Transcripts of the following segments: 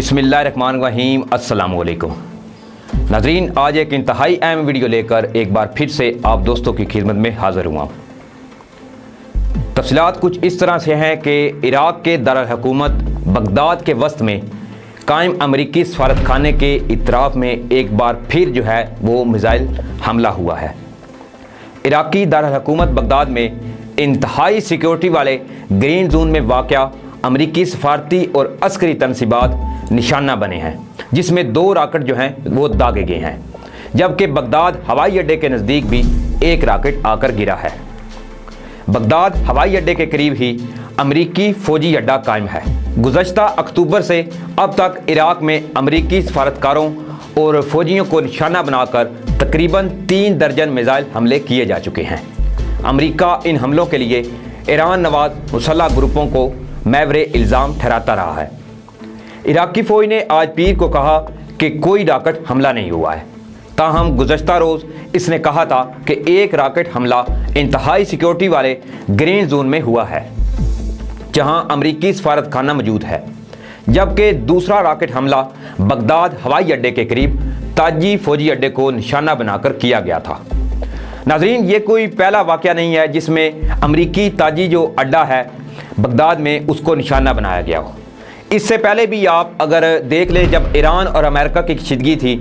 बिस्मिल्लाहिर्रहमानिर्रहीम। अस्सलाम वालेकुम नाज़रीन, आज एक इंतहाई अहम वीडियो लेकर एक बार फिर से आप दोस्तों की खिदमत में हाज़िर हुआ। तफसीलात कुछ इस तरह से हैं कि इराक़ के दारुल हुकूमत बगदाद के वस्त में कायम अमरीकी सफारतखाने के इतराफ़ में एक बार फिर जो है वो मिसाइल हमला हुआ है। इराक़ी दारुल हुकूमत बगदाद में इंतहाई सिक्योरिटी वाले ग्रीन जोन में वाक़या अमरीकी सफारती और अस्करी तनसीबात निशाना बने हैं, जिसमें 2 रॉकेट जो हैं वो दागे गए हैं, जबकि बगदाद हवाई अड्डे के नज़दीक भी एक रॉकेट आकर गिरा है। बगदाद हवाई अड्डे के करीब ही अमरीकी फ़ौजी अड्डा कायम है। गुज़श्ता अक्टूबर से अब तक इराक़ में अमरीकी सफारतकारों और फ़ौजियों को निशाना बनाकर तकरीबन 3 दर्जन मिसाइल हमले किए जा चुके हैं। अमरीका इन हमलों के लिए ईरान नवाज मुसल्लह ग्रुपों को महवरे इल्ज़ाम ठहराता रहा है। इराक़ी फ़ौज ने आज पीर को कहा कि कोई रॉकेट हमला नहीं हुआ है, ताहम गुज़श्ता रोज़ इसने कहा था कि एक रॉकेट हमला इंतहाई सिक्योरिटी वाले ग्रीन जोन में हुआ है, जहां अमरीकी सफारतखाना मौजूद है, जबकि दूसरा रॉकेट हमला बगदाद हवाई अड्डे के करीब ताजी फ़ौजी अड्डे को निशाना बनाकर किया गया था। नाज़रीन, ये कोई पहला वाक़या नहीं है जिसमें अमरीकी ताजी जो अड्डा है बगदाद में उसको निशाना बनाया गया हो। इससे पहले भी आप अगर देख लें, जब ईरान और अमेरिका की कशीदगी थी,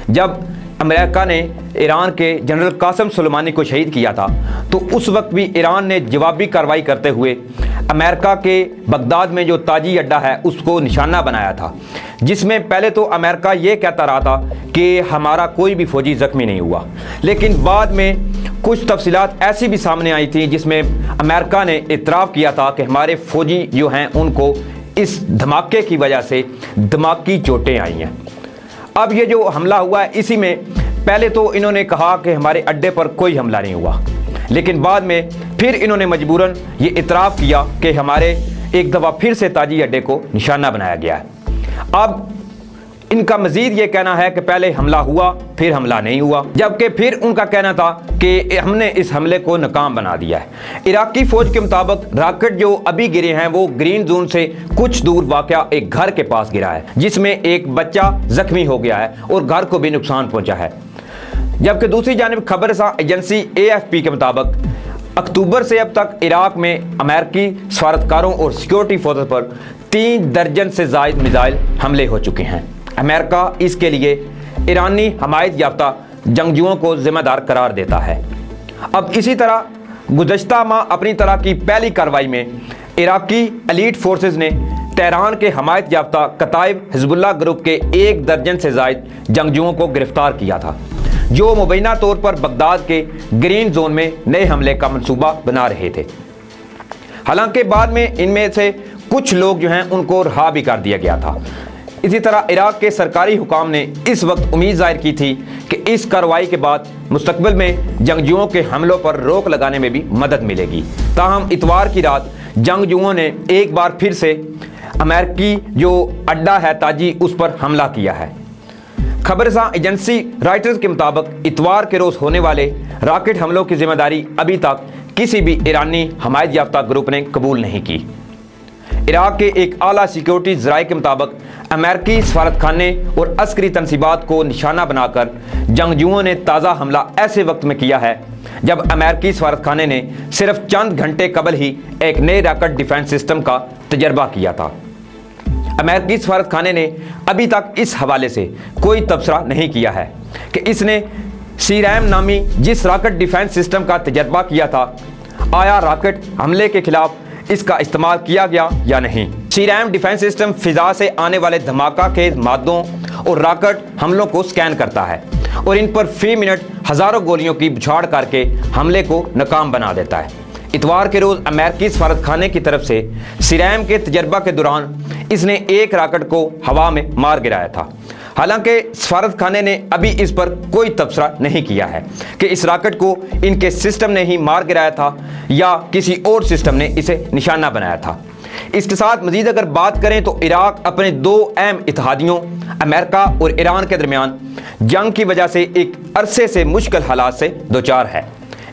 जब अमेरिका ने ईरान के जनरल कासिम सुलेमानी को शहीद किया था, तो उस वक्त भी ईरान ने जवाबी कार्रवाई करते हुए अमेरिका के बगदाद में जो ताजी अड्डा है उसको निशाना बनाया था, जिसमें पहले तो अमेरिका ये कहता रहा था कि हमारा कोई भी फ़ौजी ज़ख्मी नहीं हुआ, लेकिन बाद में कुछ तफसीलात ऐसी भी सामने आई थी जिसमें अमेरिका ने इतराफ़ किया था कि हमारे फ़ौजी जो हैं उनको इस धमाके की वजह से दिमागी चोटें आई हैं। अब ये जो हमला हुआ है, इसी में पहले तो इन्होंने कहा कि हमारे अड्डे पर कोई हमला नहीं हुआ, लेकिन बाद में फिर इन्होंने मजबूरन ये इतराफ़ किया कि हमारे एक दफ़ा फिर से ताजी अड्डे को निशाना बनाया गया है। अब इनका मज़ीद ये कहना है कि पहले हमला हुआ फिर हमला नहीं हुआ, जबकि फिर उनका कहना था कि हमने इस हमले को नाकाम बना दिया है। इराक़ी फ़ौज के मुताबिक रॉकेट जो अभी गिरे हैं वो ग्रीन जोन से कुछ दूर वाक़या एक घर के पास गिरा है, जिसमें एक बच्चा ज़ख्मी हो गया है और घर को भी नुकसान पहुँचा है। जबकि दूसरी जानिब खबरसां एजेंसी AFP के मुताबिक अक्टूबर से अब तक इराक़ में अमेरिकी सफारतकारों और सिक्योरिटी फोर्सेस पर 3 दर्जन से ज़ायद मिसाइल हमले हो चुके हैं। अमेरिका इसके लिए ईरानी हमायत याफ्ता जंगजुओं को ज़िम्मेदार करार देता है। अब इसी तरह गुज़श्ता माह अपनी तरह की पहली कार्रवाई में इराक़ी एलीट फोर्सेस ने तेहरान के हमायत याफ्ता कताइब हिज़्बुल्लाह ग्रुप के 1 दर्जन से ज़ायद जंगजुओं को गिरफ्तार किया था, जो मुबैना तौर पर बगदाद के ग्रीन जोन में नए हमले का मंसूबा बना रहे थे। हालांकि बाद में इनमें से कुछ लोग जो हैं उनको रिहा भी कर दिया गया था। इसी तरह इराक़ के सरकारी हुकाम ने इस वक्त उम्मीद ज़ाहिर की थी कि इस कार्रवाई के बाद मुस्तकबिल में जंगजुओं के हमलों पर रोक लगाने में भी मदद मिलेगी। ताहम इतवार की रात जंगजुओं ने एक बार फिर से अमेरिकी जो अड्डा है ताजी उस पर हमला किया है। खबरसां एजेंसी राइटर्स के मुताबिक इतवार के रोज़ होने वाले रॉकेट हमलों की जिम्मेदारी अभी तक किसी भी ईरानी हमायत याफ्ता ग्रुप ने कबूल नहीं की। इराक़ के एक आला सिक्योरिटी ज़राए के मुताबिक अमेरिकी सफारतखाने और अस्करी तनसीबात को निशाना बनाकर जंगजुओं ने ताज़ा हमला ऐसे वक्त में किया है जब अमेरिकी सफारतखाने ने सिर्फ चंद घंटे कबल ही एक नए रॉकेट डिफेंस सिस्टम का तजर्बा किया था। अमेरिकी सफारतखाने ने अभी तक इस हवाले से कोई तबसरा नहीं किया है कि इसने सीरैम नामी जिस रॉकेट डिफेंस सिस्टम का तजर्बा किया था, आया रॉकेट हमले के खिलाफ इसका इस्तेमाल किया गया या नहीं। सीरैम डिफेंस सिस्टम फ़िज़ा से आने वाले धमाका के मादों और रॉकेट हमलों को स्कैन करता है और इन पर फी मिनट हज़ारों गोलियों की बौछार करके हमले को नाकाम बना देता है। इतवार के रोज़ अमेरिकी सफारतखाने की तरफ से सीरैम के तजर्बा के दौरान इसने एक रॉकेट को हवा में मार गिराया था। हालांकि सफारतखाने ने अभी इस पर कोई तबसरा नहीं किया है कि इस रॉकेट को इनके सिस्टम ने ही मार गिराया था या किसी और सिस्टम ने इसे निशाना बनाया था। इसके साथ मज़ीद अगर बात करें तो इराक़ अपने 2 अहम इत्तेहादियों अमेरिका और ईरान के दरमियान जंग की वजह से एक अरसे से मुश्किल हालात से दोचार है।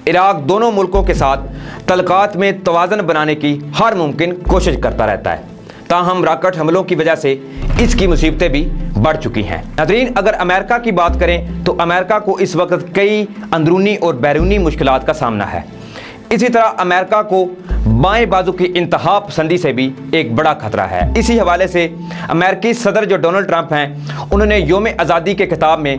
इराक़ दोनों मुल्कों के साथ तल्कात में तवाज़न बनाने की हर मुमकिन कोशिश करता रहता है, تاہم راکٹ حملوں کی وجہ سے اس کی مصیبتیں بھی بڑھ چکی ہیں۔ ناظرین، اگر امریکہ کی بات کریں تو امریکہ کو اس وقت کئی اندرونی اور بیرونی مشکلات کا سامنا ہے۔ اسی طرح امریکہ کو بائیں بازو کی انتہا پسندی سے بھی ایک بڑا خطرہ ہے۔ اسی حوالے سے امریکی صدر جو ڈونلڈ ٹرمپ ہیں، انہوں نے یوم آزادی کے خطاب میں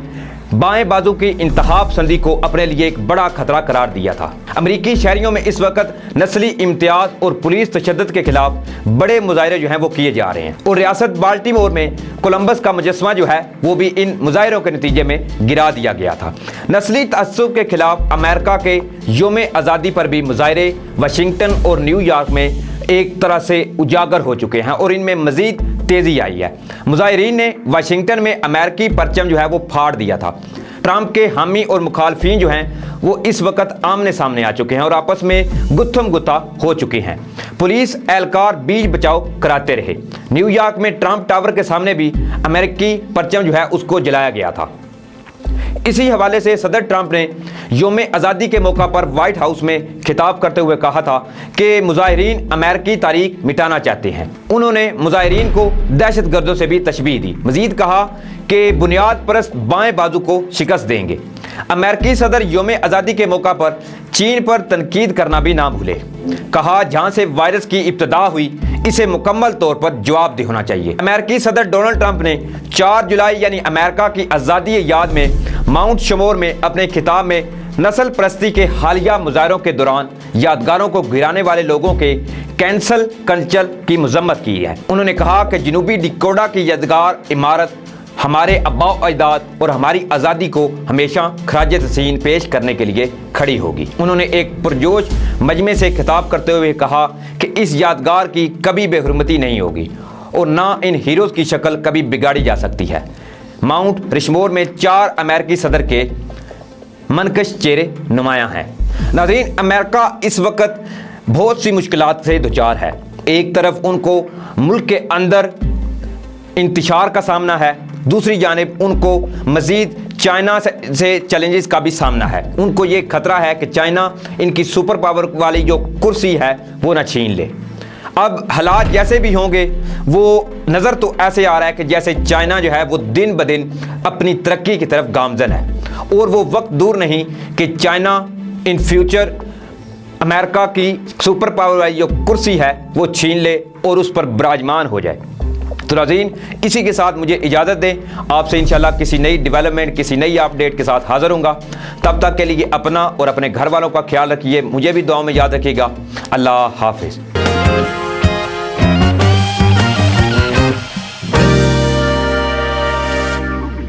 بائیں بازو کی انتہا پسندی کو اپنے لیے ایک بڑا خطرہ قرار دیا تھا۔ امریکی شہریوں میں اس وقت نسلی امتیاز اور پولیس تشدد کے خلاف بڑے مظاہرے جو ہیں وہ کیے جا رہے ہیں، اور ریاست بالٹیمور میں کولمبس کا مجسمہ جو ہے وہ بھی ان مظاہروں کے نتیجے میں گرا دیا گیا تھا۔ نسلی تعصب کے خلاف امریکہ کے یوم آزادی پر بھی مظاہرے واشنگٹن اور نیو یارک میں ایک طرح سے اجاگر ہو چکے ہیں، اور ان میں مزید تیزی آئی ہے۔ مظاہرین نے واشنگٹن میں امریکی پرچم جو ہے وہ پھاڑ دیا تھا۔ ٹرمپ کے حامی اور مخالفین جو ہیں وہ اس وقت آمنے سامنے آ چکے ہیں اور آپس میں گتھم گتھا ہو چکے ہیں۔ پولیس اہلکار بیچ بچاؤ کراتے رہے۔ نیو یارک میں ٹرمپ ٹاور کے سامنے بھی امریکی پرچم جو ہے اس کو جلایا گیا تھا۔ اسی حوالے سے صدر ٹرمپ نے یوم آزادی کے موقع پر وائٹ ہاؤس میں خطاب کرتے ہوئے کہا تھا کہ مظاہرین امریکی تاریخ مٹانا چاہتے ہیں۔ انہوں نے مظاہرین کو دہشت گردوں سے بھی تشبیہ دی۔ مزید کہا کہ بنیاد پرست بائیں بازو کو شکست دیں گے۔ امریکی صدر یوم آزادی کے موقع پر چین پر تنقید کرنا بھی نہ بھولے۔ کہا جہاں سے وائرس کی ابتدا ہوئی اسے مکمل طور پر جواب دہ ہونا چاہیے۔ امریکی صدر ڈونلڈ ٹرمپ نے 4 جولائی یعنی امریکہ کی آزادی یاد میں ماؤنٹ شمور میں اپنے خطاب میں نسل پرستی کے حالیہ مظاہروں کے دوران یادگاروں کو گرانے والے لوگوں کے کینسل کلچر کی مذمت کی ہے۔ انہوں نے کہا کہ جنوبی ڈکوٹا کی یادگار عمارت ہمارے آباء و اجداد اور ہماری آزادی کو ہمیشہ خراج تحسین پیش کرنے کے لیے کھڑی ہوگی۔ انہوں نے ایک پرجوش مجمع سے خطاب کرتے ہوئے کہا کہ اس یادگار کی کبھی بے حرمتی نہیں ہوگی اور نہ ان ہیروز کی شکل کبھی بگاڑی جا سکتی ہے۔ ماؤنٹ رشمور میں 4 امریکی صدر کے منکش چہرے نمایاں ہیں۔ ناظرین، امریکہ اس وقت بہت سی مشکلات سے دوچار ہے۔ ایک طرف ان کو ملک کے اندر انتشار کا سامنا ہے، دوسری جانب ان کو مزید چائنا سے چیلنجز کا بھی سامنا ہے۔ ان کو یہ خطرہ ہے کہ چائنا ان کی سپر پاور والی جو کرسی ہے وہ نہ چھین لے۔ اب حالات جیسے بھی ہوں گے وہ نظر تو ایسے آ رہا ہے کہ جیسے چائنا جو ہے وہ دن بدن اپنی ترقی کی طرف گامزن ہے، اور وہ وقت دور نہیں کہ چائنا ان فیوچر امریکہ کی سپر پاور والی جو کرسی ہے وہ چھین لے اور اس پر براجمان ہو جائے۔ تو ناظرین، اسی کے ساتھ مجھے اجازت دیں، آپ سے انشاءاللہ کسی نئی ڈیولپمنٹ کسی نئی اپڈیٹ کے ساتھ حاضر ہوں گا۔ تب تک کے لیے اپنا اور اپنے گھر والوں کا خیال رکھیے، مجھے بھی دعاؤں میں یاد رکھیے گا۔ اللہ حافظ۔